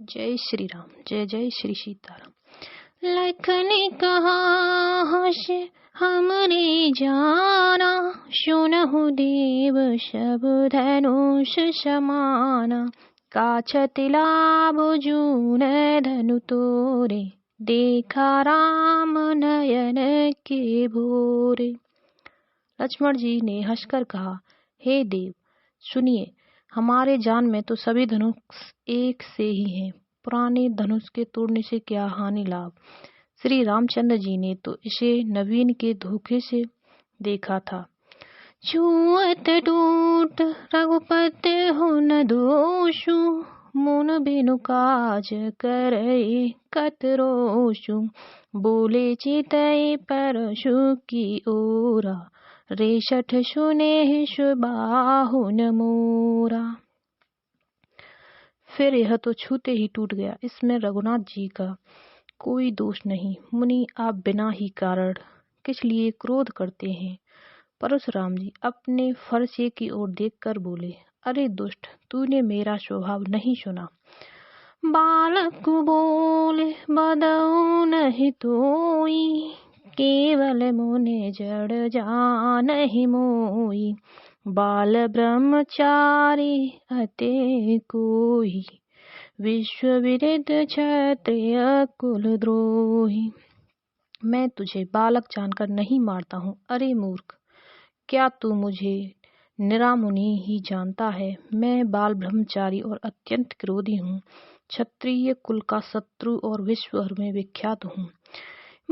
जय श्री राम। जय जय श्री सीताराम। लखन कहा हस हमरे जाना, सुनहु देव सब धनुष समाना। काछति लाभ जून धनु तोरे, देखा राम नयन के भोरे। लक्ष्मण जी ने हंसकर कहा, हे देव सुनिए, हमारे जान में तो सभी धनुष एक से ही हैं। पुराने धनुष के तोड़ने से क्या हानि लाभ। श्री रामचंद्र जी ने तो इसे नवीन के धोखे से देखा था। छुअत टूट रघुपति हो न दोषु, मुन बिनु काज करे कतरोषु। बोले चितई परशु की ओरा, रेशठ सुने सुबाहु न मोरा। फिर यह तो छूते ही टूट गया, इसमें रघुनाथ जी का कोई दोष नहीं। मुनि आप बिना ही कारण किस लिए क्रोध करते हैं। परशुराम जी अपने फरसे की ओर देखकर बोले, अरे दुष्ट, तूने मेरा स्वभाव नहीं सुना। बालक बोले बदऊ नहीं तोई, केवल मुने जड़ जानहि मोई। बाल ब्रह्मचारी अते कोई, विश्व विदित क्षत्रिय कुल द्रोही। मैं तुझे बालक जानकर नहीं मारता हूँ। अरे मूर्ख, क्या तू मुझे निरामुनि ही जानता है। मैं बाल ब्रह्मचारी और अत्यंत क्रोधी हूँ। क्षत्रिय कुल का शत्रु और विश्व भर में विख्यात हूँ।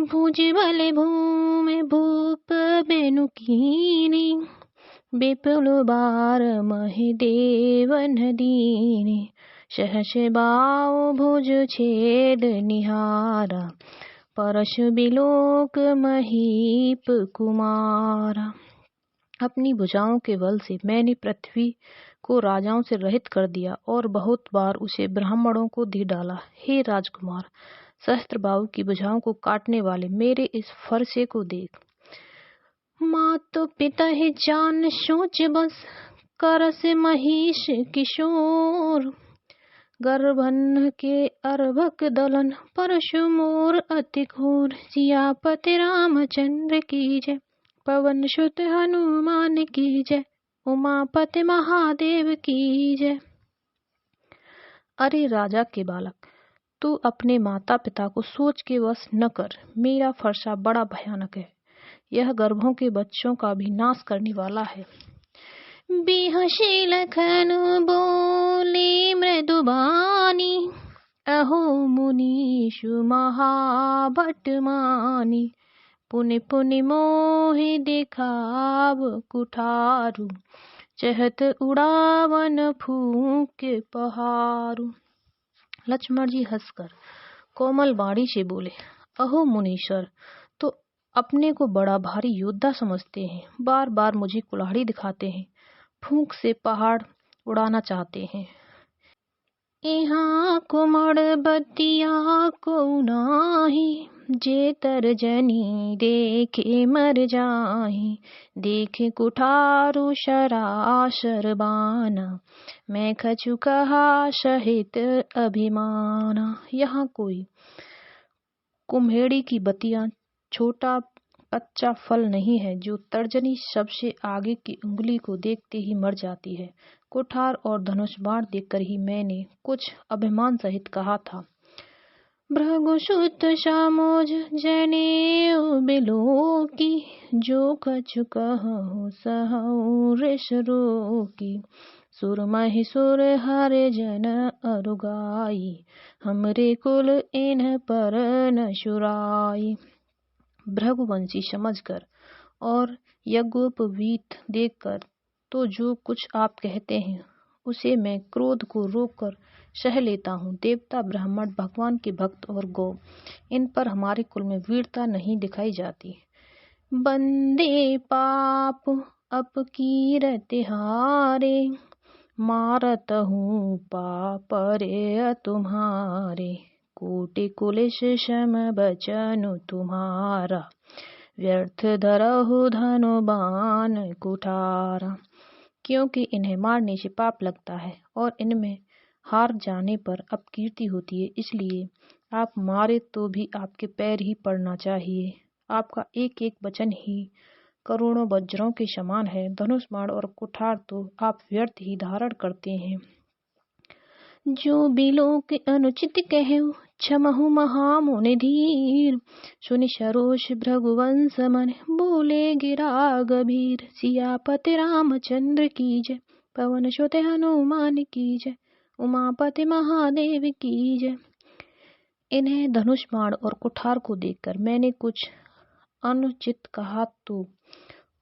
भुज बल भूमि भूप बेनु कीनी, विपुल बार महि देवन दीनी। सहस बाऊ भुज छेद निहारा, परशु बिलोक महीप कुमारा। अपनी भुजाओं के बल से मैंने पृथ्वी को राजाओं से रहित कर दिया और बहुत बार उसे ब्राह्मणों को दे डाला। हे राजकुमार, सहस्त्रबाहु की भुजाओं को काटने वाले मेरे इस फरसे को देख। मात पिता ही जान सोच बस, करस महिष किशोर। गर्भन के अर्भक दलन, परशु मोर अति घोर। सियापति रामचंद्र की जय, पवन सुत हनुमान की जय, उमापति महादेव की जय। अरे राजा के बालक, तू अपने माता पिता को सोच के वश न कर। मेरा फरसा बड़ा भयानक है। यह गर्भों के बच्चों का भी नाश करने वाला है। बिहसी लखन बोले मृदुबानी, अहो मुनीषु महाभट मानी। पुनि पुनि मोहि दिखाव कुठारु, चहत उड़ावन फूक पहारू। लक्ष्मण जी हंसकर कोमल वाणी से बोले, अहो मुनीश्वर, तो अपने को बड़ा भारी योद्धा समझते हैं। बार बार मुझे कुल्हाड़ी दिखाते हैं, फूंक से पहाड़ उड़ाना चाहते हैं। यहाँ कुमड़ बतिया को नाही, जे तर्जनी देखे मर जाही। देखे कुठारु शराशर बाना, मैं खचु कहा सहित अभिमाना। यहाँ कोई कुम्हेड़ी की बतिया छोटा कच्चा फल नहीं है जो तर्जनी सबसे आगे की उंगली को देखते ही मर जाती है। कुठार और धनुष बाण देखकर ही मैंने कुछ अभिमान सहित कहा था। भृगुसुत सामोज जनेऊ बिलोकी, जो कछु कहूँ सहु ऋष रोकी। सुर महिसुर हरे जन अरुगाई, हमरे कुल इन पर न शुराई। भृगुवंशी समझकर और यज्ञोपवीत देखकर तो जो कुछ आप कहते हैं उसे मैं क्रोध को रोककर सह लेता हूँ। देवता, ब्राह्मण, भगवान के भक्त और गौ, इन पर हमारे कुल में वीरता नहीं दिखाई जाती। बंदे पाप अपकीरत हारे, मारत हूँ पाप रे तुम्हारे। कोटि कुलिस सम बचनु तुम्हारा, व्यर्थ धरहु धनु बाण कुठारा। क्योंकि इन्हें मारने से पाप लगता है और इनमें हार जाने पर अपकीर्ति होती है, इसलिए आप मारे तो भी आपके पैर ही पड़ना चाहिए। आपका एक एक वचन ही करोड़ों वज्रों के समान है। धनुष बाण और कुठार तो आप व्यर्थ ही धारण करते हैं। जो बिलों के अनुचित कहु क्षमहु महामुनि धीर। सुनि सरोष भृगुवंश मन बोले गिरा गभीर। सियापति रामचंद्र की जय, पवन सुत हनुमान की जय, उमापति महादेव की जय। इन्हें धनुष बाण और कुठार को देखकर मैंने कुछ अनुचित कहा तो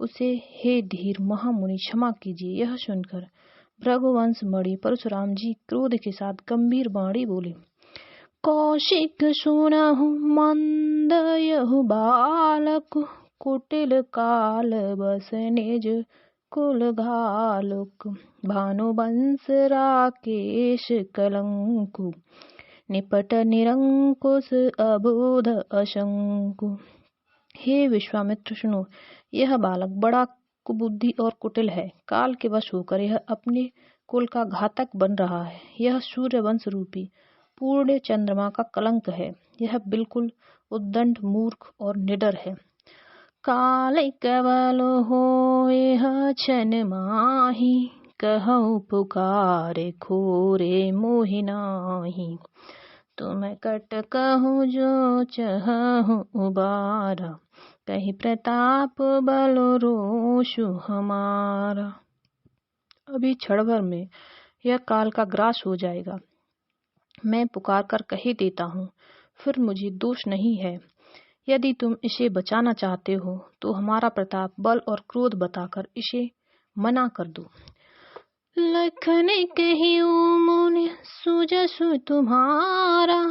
उसे हे धीर महामुनि क्षमा कीजिए। यह सुनकर भृगुवंश मणि परशुराम जी क्रोध के साथ गंभीर वाणी बोले, कौशिक सुनहु मंद यहु बालक, कुटिल काल बस निज कुल घालुक। भानुवंश राकेश कलंकु, निपट निरंकुश अबोध अशंकु। हे विश्वामित्र सुनो, यह बालक बड़ा कुबुद्धि और कुटिल है। काल के वश होकर यह अपने कुल का घातक बन रहा है। यह सूर्यवंश रूपी पूर्ण चंद्रमा का कलंक है। यह बिल्कुल उद्दंड मूर्ख और निडर है। काल केवल हो यह छन माही, कहूँ पुकारे खोरे मोहि नाही। तुम कट कहूँ जो चहूँ उबारा, कही प्रताप बल रोषु हमारा। अभी क्षण भर में यह काल का ग्रास हो जाएगा। मैं पुकार कर कही देता हूँ, फिर मुझे दोष नहीं है। यदि तुम इसे बचाना चाहते हो तो हमारा प्रताप बल और क्रोध बताकर इसे मना कर दो। लखन कहियो मुनि सुजसु तुम्हारा,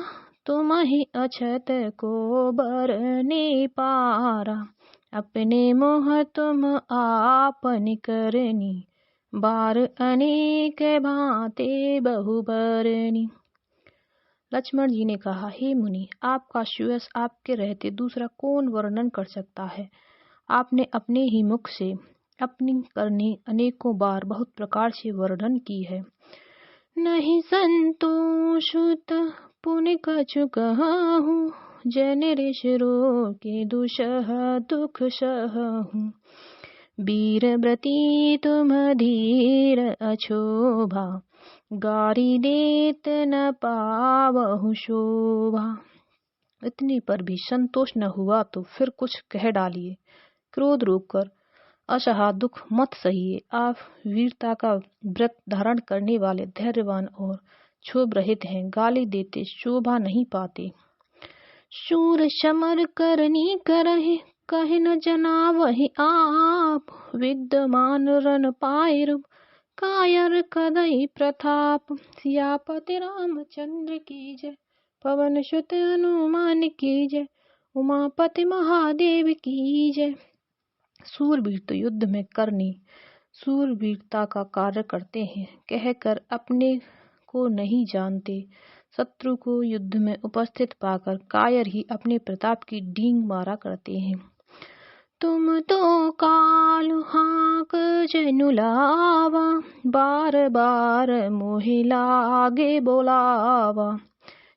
तुम ही अछत को बरने पारा। अपने मोह तुम आपन करनी, बार अनेक भांते बहुबरनी। लक्ष्मण जी ने कहा, हे मुनि, आपका सुयश आपके रहते दूसरा कौन वर्णन कर सकता है। आपने अपने ही मुख से अपनी करनी अनेकों बार बहुत प्रकार से वर्णन की है। नहीं संतोषुत पुनि कछु कहूँ, जन ऋष के दुषह दुख सहूँ। वीर व्रती तुम धीर अछोभा, गारी देत न पावहु शोभा। इतने पर भी संतोष न हुआ तो फिर कुछ कह डालिए। क्रोध रोककर असहा दुख मत सहिए। आप वीरता का व्रत धारण करने वाले धैर्यवान और क्षोभ रहित हैं। गाली देते शोभा नहीं पाते। शूर समर करनी करहि, कहे न जना वही आप। विद्यमान रन पाए रूप, कायर कदई प्रताप। सियापति रामचंद्र की जय, पवन सुत हनुमान की जय, उमापति महादेव की जय। सूरवीर तो युद्ध में करनी सूरवीरता का कार्य करते हैं कहकर अपने को नहीं जानते। शत्रु को युद्ध में उपस्थित पाकर कायर ही अपने प्रताप की डींग मारा करते हैं। तुम तो काल हाक जनु लावा, बार बार मोहि लागे बोलावा।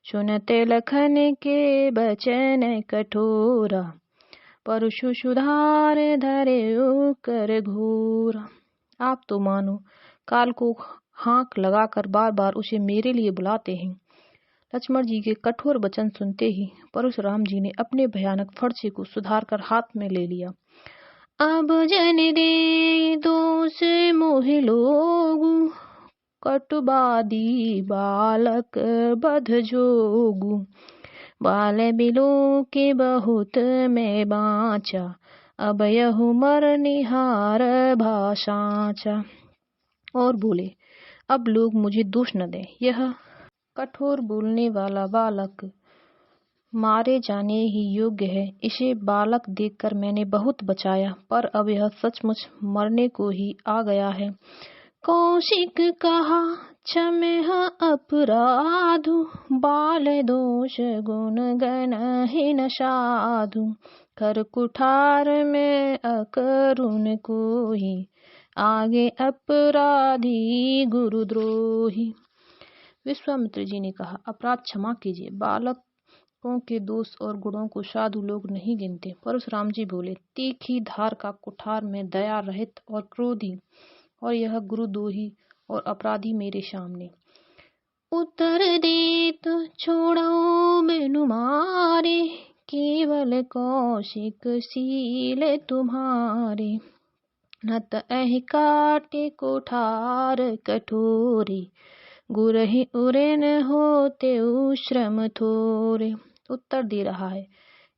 सुनते लखन के बचन कठोरा, परशु सुधार धरे कर घोरा। आप तो मानो काल को हाँक लगाकर बार बार उसे मेरे लिए बुलाते हैं। लक्ष्मण जी के कठोर वचन सुनते ही परशुराम जी ने अपने भयानक फर्चे को सुधार कर हाथ में ले लिया। अब जन दे दोष मोहि लोगु, कटुबादी बालक बध जोगु। बाल बिलो के बहुत में बाँचा, अब यहु मर निहार भाषाचा। और बोले, अब लोग मुझे दोष न दें। यह कठोर बोलने वाला बालक मारे जाने ही योग्य है। इसे बालक देखकर मैंने बहुत बचाया, पर अब यह सचमुच मरने को ही आ गया है। कौशिक कहा क्षमेह अपराधु, बाल दोष गुण गण हिन साधु। कर कुठार में अकरुण कोहि, आगे अपराधी गुरुद्रोही। विश्वामित्र जी ने कहा, अपराध क्षमा कीजिए। बालकों के दोष और गुणों को साधु लोग नहीं गिनते। परशुराम जी बोले, तीखी धार का कुठार में दया रहित और क्रोधी, और यह गुरुद्रोही और अपराधी मेरे सामने। उत्तर दे तो छोड़ो बिनु मारे, केवल कौशिक शील तुम्हारे। न तह काटे कुठार कठोरे, गुरहि उरे न होते श्रम थोरे। उत्तर दे रहा है,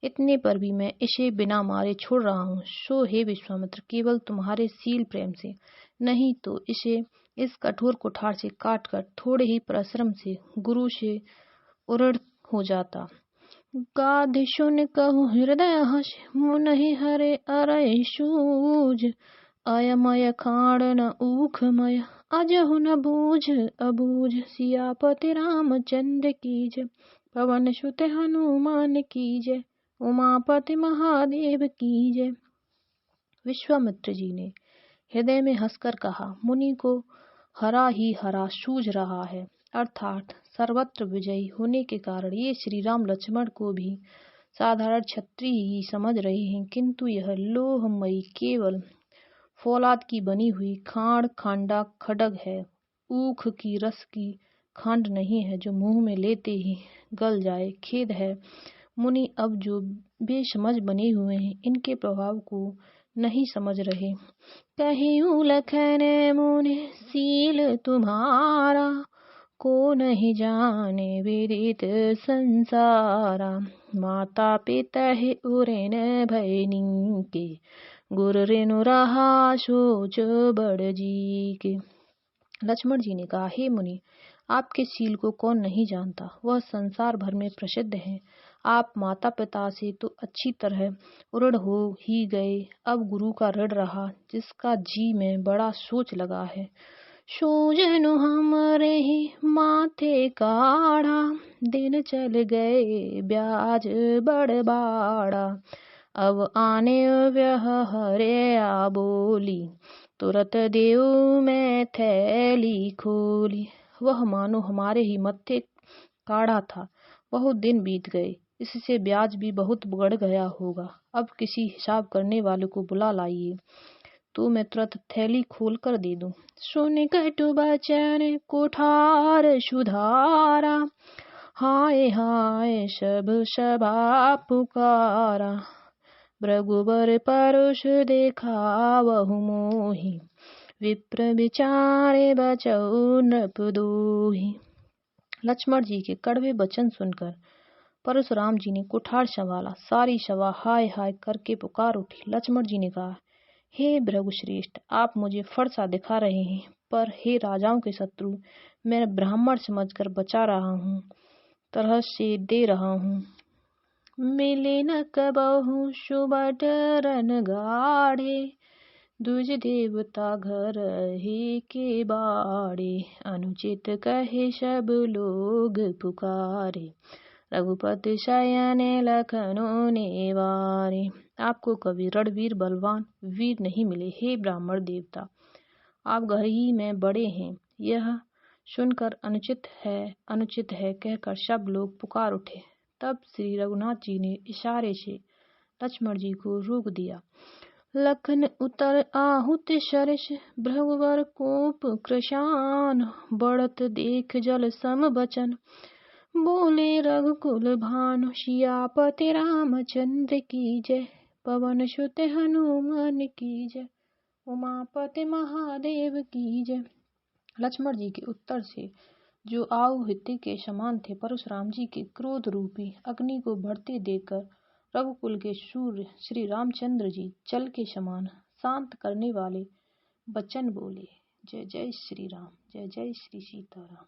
इतने पर भी मैं इसे बिना मारे छोड़ रहा हूँ। सो हे विश्वामित्र, केवल तुम्हारे शील प्रेम से, नहीं तो इसे इस कठोर कुठार से काटकर थोड़े ही परिश्रम से गुरु से उऋण हो जाता। गाधि सुन कहु हृदय हस, मुनहि हरे अरय सूझ। अयमय खाड़ न ऊखमय, अजहु न बूझ अबूझ। सियापति रामचंद्र की जय, पवन सुत हनुमान की जय, उमापति महादेव की जय। विश्वामित्र जी ने हृदय में हंसकर कहा, मुनि को हरा ही हरा सूझ रहा है, अर्थात सर्वत्र विजयी होने के कारण ये श्री राम लक्ष्मण को भी साधारण क्षत्रिय ही समझ रहे हैं, किंतु यह लोहमयी केवल फौलाद की बनी हुई खांड खांडा खड्ग है, ऊख की रस की खांड नहीं है जो मुंह में लेते ही गल जाए। खेद है मुनि, अब जो बेसमझ बने हुए हैं इनके प्रभाव को नहीं समझ रहे। कहियूं लखन मुनि सील तुम्हारा, को नहीं जाने विदित संसारा। माता पिता उरेन भयनी के, गुरु रेनु रहा सोच बड़ जी के। लक्ष्मण जी ने कहा, हे मुनि, आपके शील को कौन नहीं जानता, वह संसार भर में प्रसिद्ध है। आप माता पिता से तो अच्छी तरह उऋण हो ही गए, अब गुरु का ऋण रहा जिसका जी में बड़ा सोच लगा है। सोजनु हमरे ही माथे काढ़ा, दिन चल गए ब्याज बड़ बाड़ा। अब आने व्यहरे आ बोली, तुरत देव में थैली खोली। वह मानो हमारे ही मत्थे काढ़ा था, बहुत दिन बीत गए, इससे ब्याज भी बहुत बढ़ गया होगा। अब किसी हिसाब करने वाले को बुला लाइए, तो मैं तुरंत थैली खोल कर दे दूं। सुन कटु बचन कुठार सुधारा, हाय हाय सब सभा पुकारा। भृगुबर परुष देखा बहु मोहि, विप्र विचारे बचौ नृप दोहि। लक्ष्मण जी के कड़वे वचन सुनकर परशुराम जी ने कुठार संभाला। सारी सभा हाय हाय करके पुकार उठी। लक्ष्मण जी ने कहा, हे भृगुश्रेष्ठ, आप मुझे फरसा दिखा रहे हैं, पर हे राजाओं के शत्रु, मैं ब्राह्मण समझकर बचा रहा हूँ, तरह से दे रहा हूँ। मिले न कबहु सुबट रन गाढ़े, द्विज देवता घर ही के बाड़े। अनुचित कहे सब लोग पुकारे, रघुपति शयन लखनऊ नेवारे। आपको कभी रणवीर बलवान वीर नहीं मिले, हे ब्राह्मण देवता, आप घर ही में बड़े हैं। यह सुनकर अनुचित है कहकर सब लोग पुकार उठे। तब श्री रघुनाथ जी ने इशारे से लक्ष्मण जी को रोक दिया। लखन उतर आहुत सरस, भृगुवर कोप कृशान। बढ़त देख जल सम बचन, बोले रघुकुल भानु। सियापति रामचंद्र की जय, पवन सुत हनुमान की जय, उमापति महादेव की जय। लक्ष्मण जी के उत्तर से जो आहुति के समान थे, परशुराम जी के क्रोध रूपी अग्नि को बढ़ते देखकर रघुकुल के सूर्य श्री रामचंद्र जी जल के समान शांत करने वाले वचन बोले। जय जय श्री राम, जय जय श्री सीताराम।